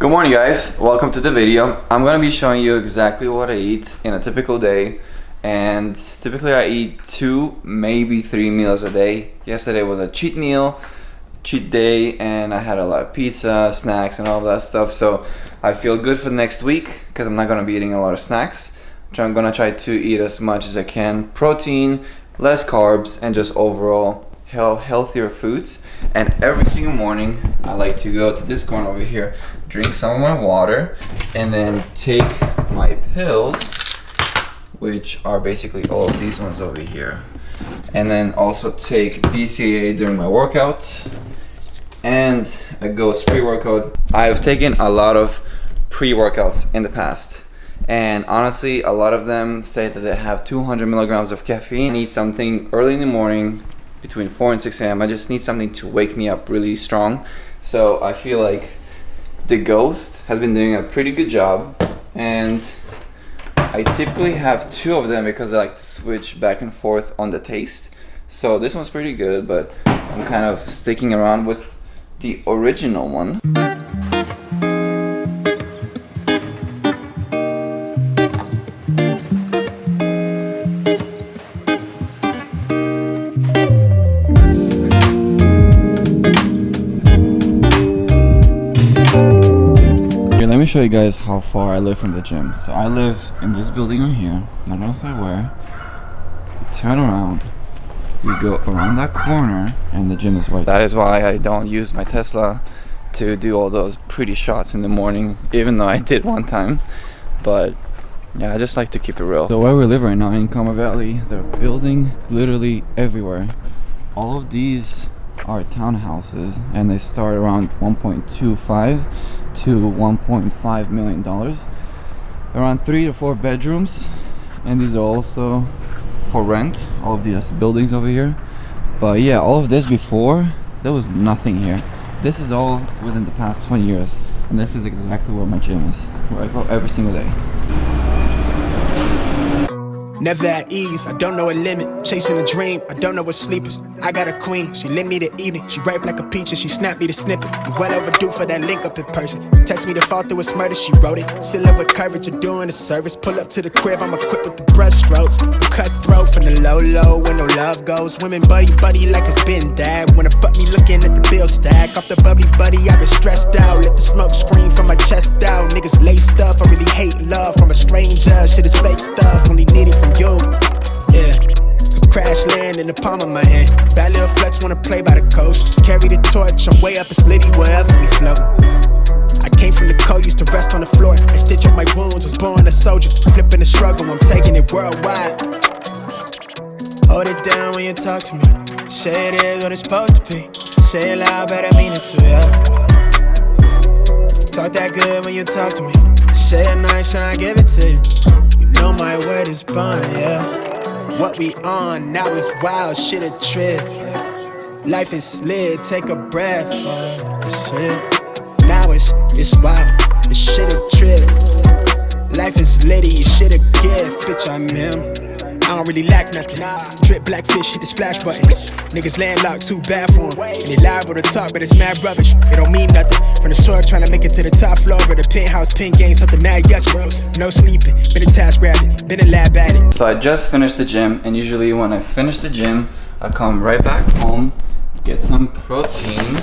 Good morning guys, welcome to the video. I'm gonna be showing you exactly what I eat in a typical day, and typically I eat 2, maybe 3 meals a day. Yesterday was a cheat meal, cheat day, and I had a lot of pizza, snacks and all that stuff, so I feel good for the next week because I'm not gonna be eating a lot of snacks. I'm gonna try to eat as much as I can, protein, less carbs, and just overall healthier foods. And every single morning I like to go to this corner over here, drink some of my water, and then take my pills, which are basically all of these ones over here, and then also take BCAA during my workout and a Ghost pre-workout. I have taken a lot of pre-workouts in the past, and honestly a lot of them say that they have 200 milligrams of caffeine. I need something early in the morning between 4 and 6 a.m. I just need something to wake me up really strong. So I feel like the Ghost has been doing a pretty good job, and I typically have 2 of them because I like to switch back and forth on the taste. So this one's pretty good, but I'm kind of sticking around with the original one. Let me show you guys how far I live from the gym. So I live in this building right here, I'm not gonna say where. You turn around, you go around that corner, and the gym is right. That is why I don't use my Tesla to do all those pretty shots in the morning, even though I did one time. But yeah, I just like to keep it real. So where we live right now in Comma Valley, they're building literally everywhere. All of these are townhouses, and they start around 1.25 to 1.5 million dollars, around 3 to 4 bedrooms, and these are also for rent, all of these buildings over here. But yeah, all of this before, there was nothing here. This is all within the past 20 years, and this is exactly where my gym is, where I go every single day. Never at ease, I don't know a limit. Chasing a dream, I don't know what sleepers. I got a queen, she lit me to eating. She ripe like a peach and she snapped me the snippet. You well overdue for that link up in person. Text me to fall through its murder, she wrote it. Still up with courage, you're doing a service. Pull up to the crib, I'm equipped with the brush strokes. Cutthroat from the low, where no love goes. Women buddy like it's been that. Wanna fuck me looking at the bill stack. Off the bubbly buddy, I been stressed out. Let the smoke scream from my chest out. Niggas laced up, I really hate love from a stranger. Shit is fake stuff, only need it from you. Yeah, crash land in the palm of my hand. Bad little flex, wanna play by the coast. Carry the torch, I'm way up in Slitty wherever we float. I came from the cold, used to rest on the floor. I stitch up my wounds, was born a soldier. Flipping the struggle, I'm taking it worldwide. Hold it down when you talk to me. Say it is what it's supposed to be. Say it loud, but I mean it too, yeah. Talk that good when you talk to me. Say it nice and I give it to you. You know my word is bond, yeah. What we on now is wild, shit a trip, yeah. Life is lit, take a breath, that's it. Now it's wild, this shit a trip. Life is litty, shit a gift, bitch I'm him. I don't really lack nothing. Drip black fish, hit the splash button. Niggas landlocked, too bad for 'em. And they liable to talk, but it's mad rubbish. It don't mean nothing. From the soil, trying to make it to the top floor, but the penthouse pin game, something mad yes, bros. No sleeping, been a task rabbit, been a lab at it. So I just finished the gym, and usually when I finish the gym, I come right back home, get some protein.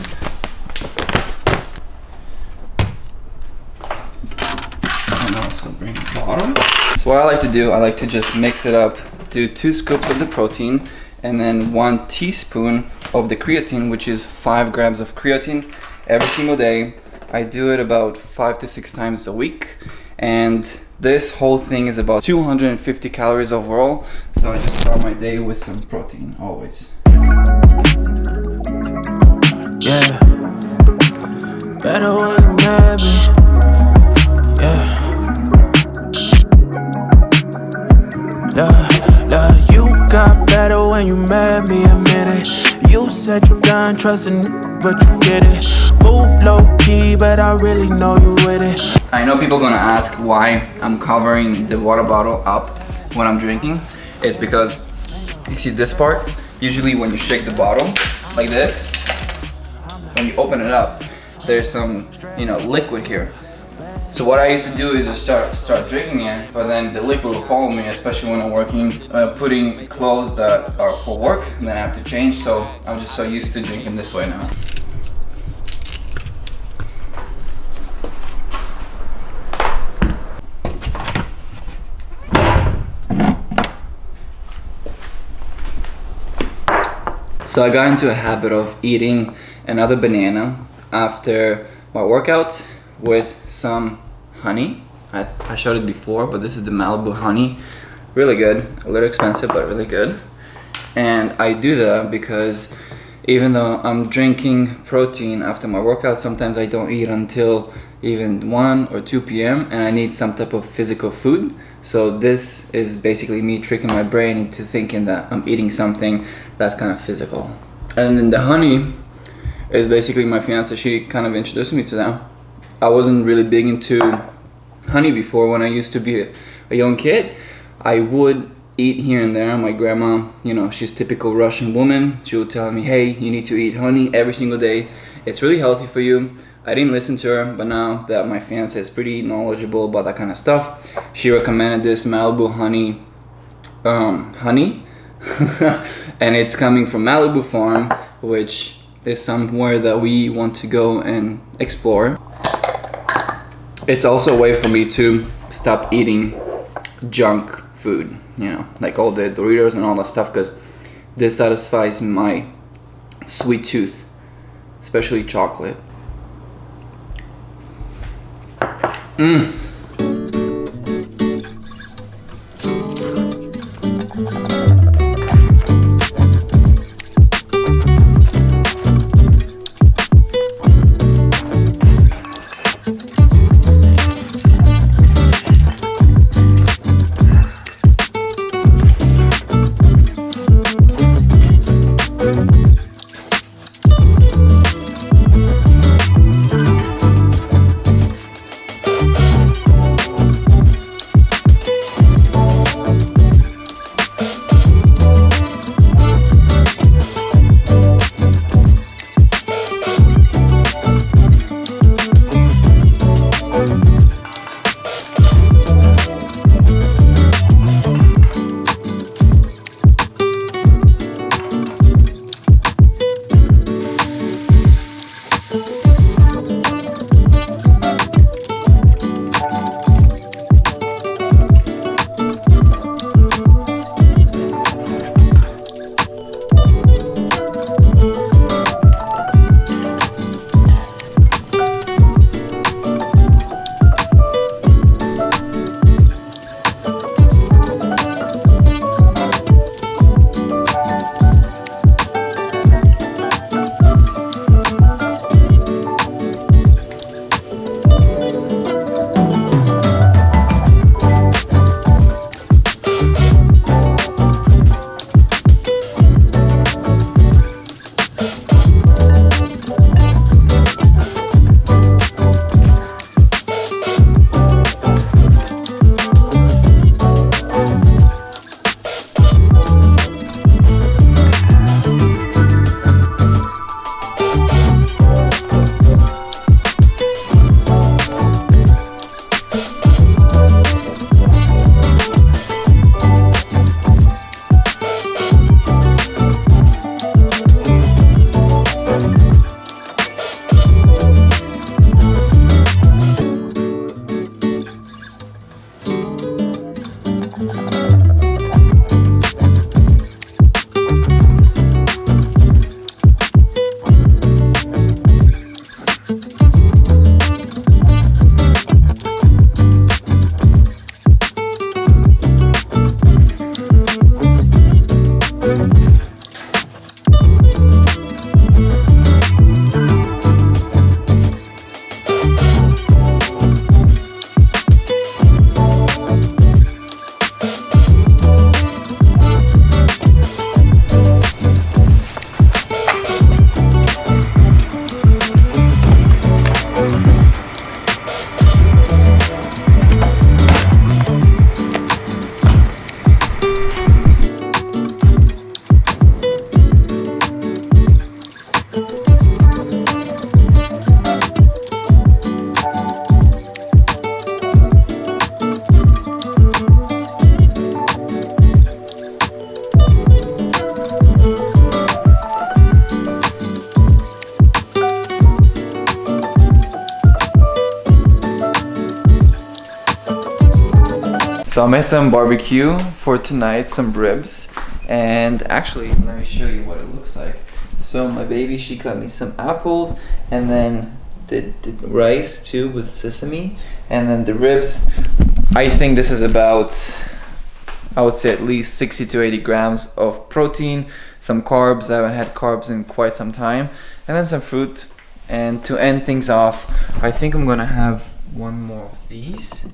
And also bring a bottle. So what I like to do, I like to just mix it up. Do 2 scoops of the protein and then 1 teaspoon of the creatine, which is 5 grams of creatine every single day. I do it about 5 to 6 times a week, and this whole thing is about 250 calories overall. So I just start my day with some protein always. Yeah, better when you mad me. Yeah. You got better when you mad me, admit it. You said you done trusting, but you did it. Move low key, but I really know you with it. I know people gonna ask why I'm covering the water bottle up when I'm drinking. It's because you see this part, usually when you shake the bottle like this, when you open it up, there's some, liquid here. So what I used to do is just start drinking it, but then the liquid will follow me, especially when I'm working, putting clothes that are for work, and then I have to change. So I'm just so used to drinking this way now. So I got into a habit of eating another banana after my workout with some honey. I showed it before, but this is the Malibu honey. Really good, a little expensive, but really good. And I do that because even though I'm drinking protein after my workout, sometimes I don't eat until even 1 or 2 p.m. and I need some type of physical food. So this is basically me tricking my brain into thinking that I'm eating something that's kind of physical. And then the honey is basically my fiance. She kind of introduced me to that. I wasn't really big into honey before. When I used to be a young kid, I would eat here and there. My grandma, you know, she's typical Russian woman. She would tell me, hey, you need to eat honey every single day. It's really healthy for you. I didn't listen to her, but now that my fiance is pretty knowledgeable about that kind of stuff, she recommended this Malibu honey, and it's coming from Malibu Farm, which is somewhere that we want to go and explore. It's also a way for me to stop eating junk food, you know, like all the Doritos and all that stuff, because this satisfies my sweet tooth, especially chocolate. So I made some barbecue for tonight, some ribs, and actually let me show you what it looks like. So my baby, she cut me some apples, and then the rice too with sesame, and then the ribs. I think this is about, I would say at least 60 to 80 grams of protein, some carbs. I haven't had carbs in quite some time, and then some fruit. And to end things off, I think I'm gonna have one more of these,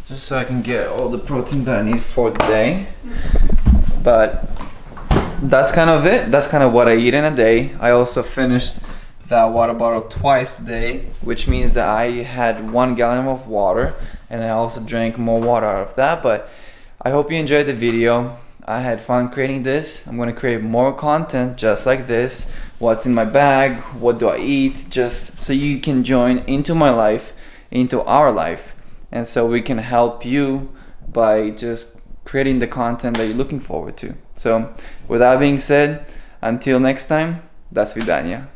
just so I can get all the protein that I need for the day. But that's kind of it. That's kind of what I eat in a day. I also finished that water bottle twice today, which means that I had 1 gallon of water, and I also drank more water out of that. But I hope you enjoyed the video. I had fun creating this. I'm gonna create more content just like this. What's in my bag, what do I eat, just so you can join into my life, into our life, and so we can help you by just creating the content that you're looking forward to. So with that being said, until next time, до свидания.